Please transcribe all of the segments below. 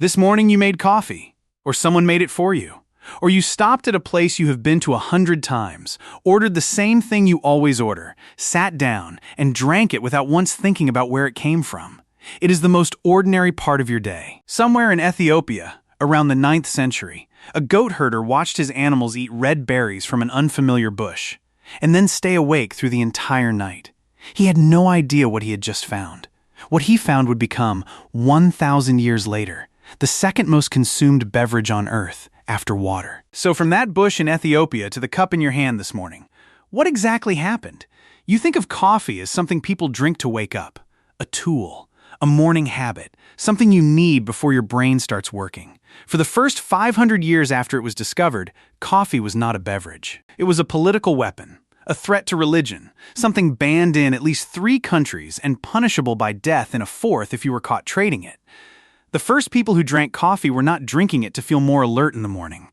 This morning you made coffee, or someone made it for you, or you stopped at a place you have been to 100 times, ordered the same thing you always order, sat down, and drank it without once thinking about where it came from. It is the most ordinary part of your day. Somewhere in Ethiopia, around the 9th century, a goat herder watched his animals eat red berries from an unfamiliar bush, and then stay awake through the entire night. He had no idea what he had just found. What he found would become, 1,000 years later, the second most consumed beverage on Earth, after water. So from that bush in Ethiopia to the cup in your hand this morning, what exactly happened? You think of coffee as something people drink to wake up, a tool, a morning habit, something you need before your brain starts working. For the first 500 years after it was discovered, coffee was not a beverage. It was a political weapon, a threat to religion, something banned in at least 3 countries and punishable by death in a 4th if you were caught trading it. The first people who drank coffee were not drinking it to feel more alert in the morning.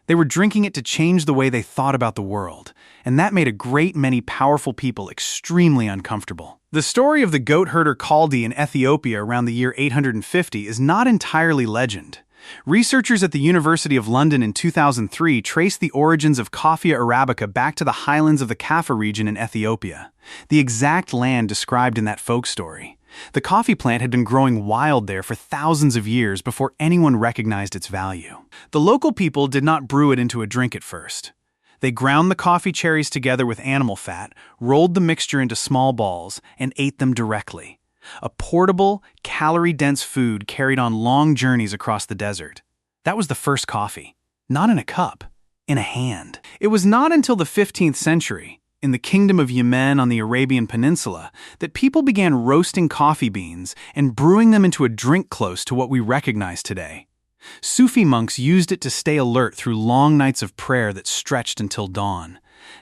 They were drinking it to change the way they thought about the world, and that made a great many powerful people extremely uncomfortable. The story of the goat herder Kaldi in Ethiopia around the year 850 is not entirely legend. Researchers at the University of London in 2003 traced the origins of Coffea arabica back to the highlands of the Kaffa region in Ethiopia, the exact land described in that folk story. The coffee plant had been growing wild there for thousands of years before anyone recognized its value. The local people did not brew it into a drink at first. They ground the coffee cherries together with animal fat, rolled the mixture into small balls, and ate them directly. A portable, calorie-dense food carried on long journeys across the desert. That was the first coffee. Not in a cup, in a hand. It was not until the 15th century, in the kingdom of Yemen on the Arabian Peninsula, that people began roasting coffee beans and brewing them into a drink close to what we recognize today. Sufi monks used it to stay alert through long nights of prayer that stretched until dawn.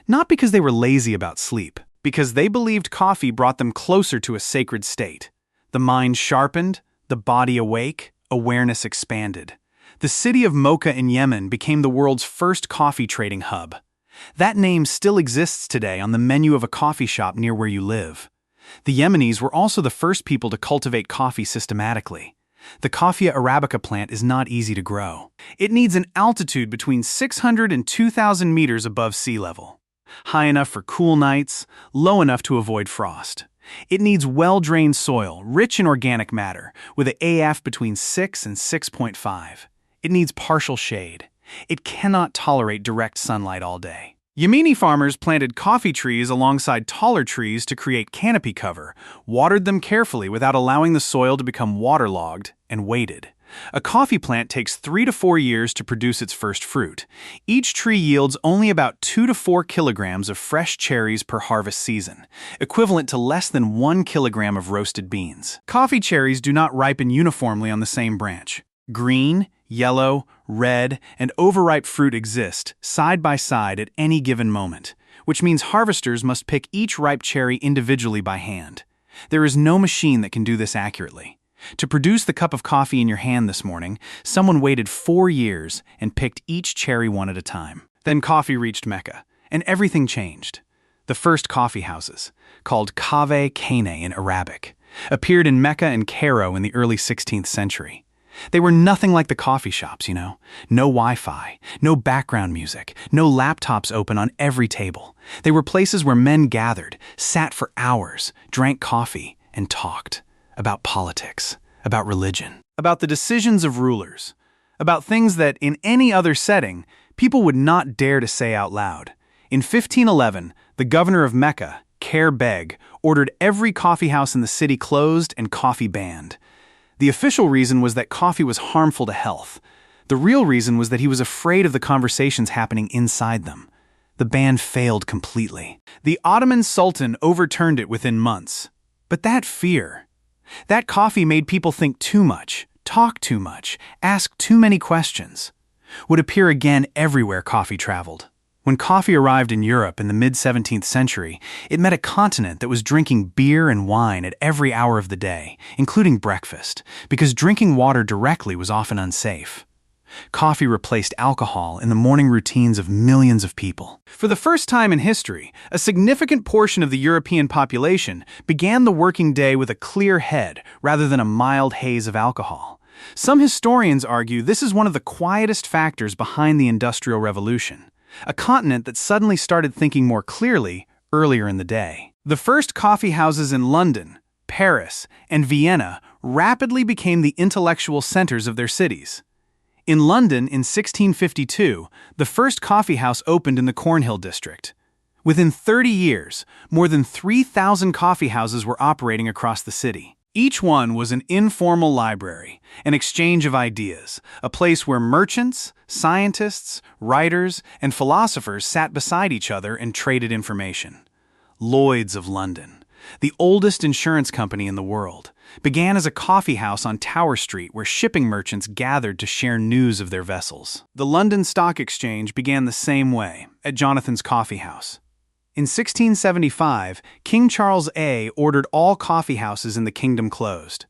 Not because they were lazy about sleep, because they believed coffee brought them closer to a sacred state. The mind sharpened, the body awake, awareness expanded. The city of Mocha in Yemen became the world's first coffee trading hub. That name still exists today on the menu of a coffee shop near where you live. The Yemenis were also the first people to cultivate coffee systematically. The Coffea arabica plant is not easy to grow. It needs an altitude between 600 and 2,000 meters above sea level. High enough for cool nights, low enough to avoid frost. It needs well-drained soil, rich in organic matter, with an AF between 6 and 6.5. It needs partial shade. It cannot tolerate direct sunlight all day. Yemeni farmers planted coffee trees alongside taller trees to create canopy cover, watered them carefully without allowing the soil to become waterlogged, and waited. A coffee plant takes 3 to 4 years to produce its first fruit. Each tree yields only about 2 to 4 kilograms of fresh cherries per harvest season, equivalent to less than 1 kilogram of roasted beans. Coffee cherries do not ripen uniformly on the same branch. Green, yellow, red, and overripe fruit exist side by side at any given moment, which means harvesters must pick each ripe cherry individually by hand. There is no machine that can do this accurately. To produce the cup of coffee in your hand this morning, someone waited 4 years and picked each cherry one at a time. Then coffee reached Mecca, and everything changed. The first coffee houses, called Kave Kane in Arabic, appeared in Mecca and Cairo in the early 16th century. They were nothing like the coffee shops, you know. No Wi-Fi, no background music, no laptops open on every table. They were places where men gathered, sat for hours, drank coffee, and talked about politics, about religion, about the decisions of rulers, about things that, in any other setting, people would not dare to say out loud. In 1511, the governor of Mecca, Khair Beg, ordered every coffee house in the city closed and coffee banned. The official reason was that coffee was harmful to health. The real reason was that he was afraid of the conversations happening inside them. The ban failed completely. The Ottoman Sultan overturned it within months. But that fear, that coffee made people think too much, talk too much, ask too many questions, would appear again everywhere coffee traveled. When coffee arrived in Europe in the mid-17th century, it met a continent that was drinking beer and wine at every hour of the day, including breakfast, because drinking water directly was often unsafe. Coffee replaced alcohol in the morning routines of millions of people. For the first time in history, a significant portion of the European population began the working day with a clear head rather than a mild haze of alcohol. Some historians argue this is one of the quietest factors behind the Industrial Revolution, a continent that suddenly started thinking more clearly earlier in the day. The first coffee houses in London, Paris, and Vienna rapidly became the intellectual centers of their cities. In London in 1652, the first coffee house opened in the Cornhill district. Within 30 years, more than 3,000 coffee houses were operating across the city. Each one was an informal library, an exchange of ideas, a place where merchants, scientists, writers, and philosophers sat beside each other and traded information. Lloyd's of London, the oldest insurance company in the world, began as a coffee house on Tower Street where shipping merchants gathered to share news of their vessels. The London Stock Exchange began the same way, at Jonathan's Coffee House. In 1675, King Charles A ordered all coffee houses in the kingdom closed.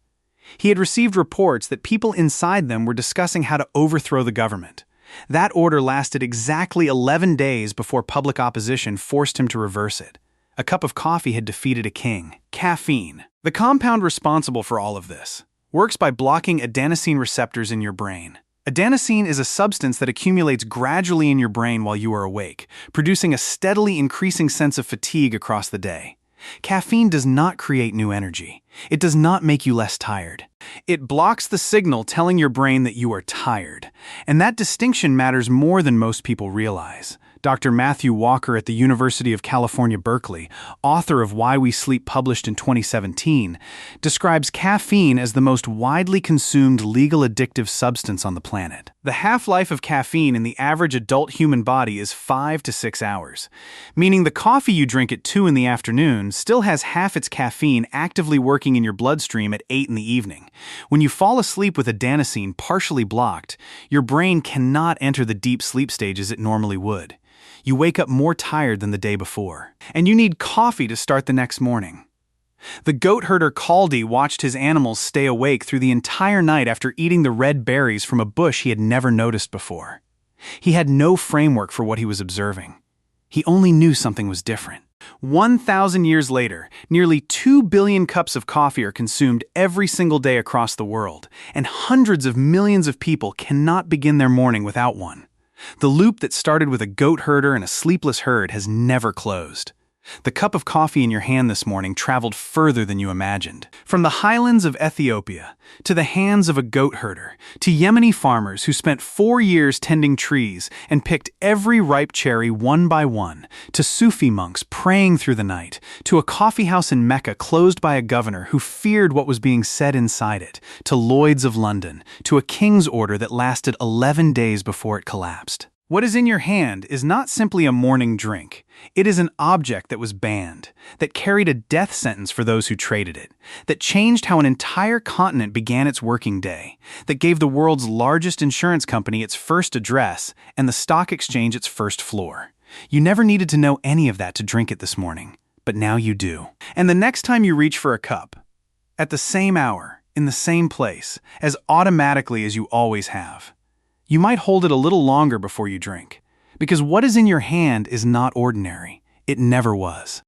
He had received reports that people inside them were discussing how to overthrow the government. That order lasted exactly 11 days before public opposition forced him to reverse it. A cup of coffee had defeated a king. Caffeine, the compound responsible for all of this, works by blocking adenosine receptors in your brain. Adenosine is a substance that accumulates gradually in your brain while you are awake, producing a steadily increasing sense of fatigue across the day. Caffeine does not create new energy. It does not make you less tired. It blocks the signal telling your brain that you are tired, and that distinction matters more than most people realize. Dr. Matthew Walker at the University of California, Berkeley, author of Why We Sleep published in 2017, describes caffeine as the most widely consumed legal addictive substance on the planet. The half-life of caffeine in the average adult human body is 5 to 6 hours, meaning the coffee you drink at 2 in the afternoon still has half its caffeine actively working in your bloodstream at 8 in the evening. When you fall asleep with adenosine partially blocked, your brain cannot enter the deep sleep stages it normally would. You wake up more tired than the day before, and you need coffee to start the next morning. The goat herder Caldy watched his animals stay awake through the entire night after eating the red berries from a bush he had never noticed before. He had no framework for what he was observing. He only knew something was different. 1,000 years later, nearly 2 billion cups of coffee are consumed every single day across the world, and hundreds of millions of people cannot begin their morning without one. The loop that started with a goat herder and a sleepless herd has never closed. The cup of coffee in your hand this morning traveled further than you imagined. From the highlands of Ethiopia, to the hands of a goat herder, to Yemeni farmers who spent 4 years tending trees and picked every ripe cherry one by one, to Sufi monks praying through the night, to a coffee house in Mecca closed by a governor who feared what was being said inside it, to Lloyd's of London, to a king's order that lasted 11 days before it collapsed. What is in your hand is not simply a morning drink. It is an object that was banned, that carried a death sentence for those who traded it, that changed how an entire continent began its working day, that gave the world's largest insurance company its first address and the stock exchange its first floor. You never needed to know any of that to drink it this morning, but now you do. And the next time you reach for a cup, at the same hour, in the same place, as automatically as you always have, you might hold it a little longer before you drink, because what is in your hand is not ordinary. It never was.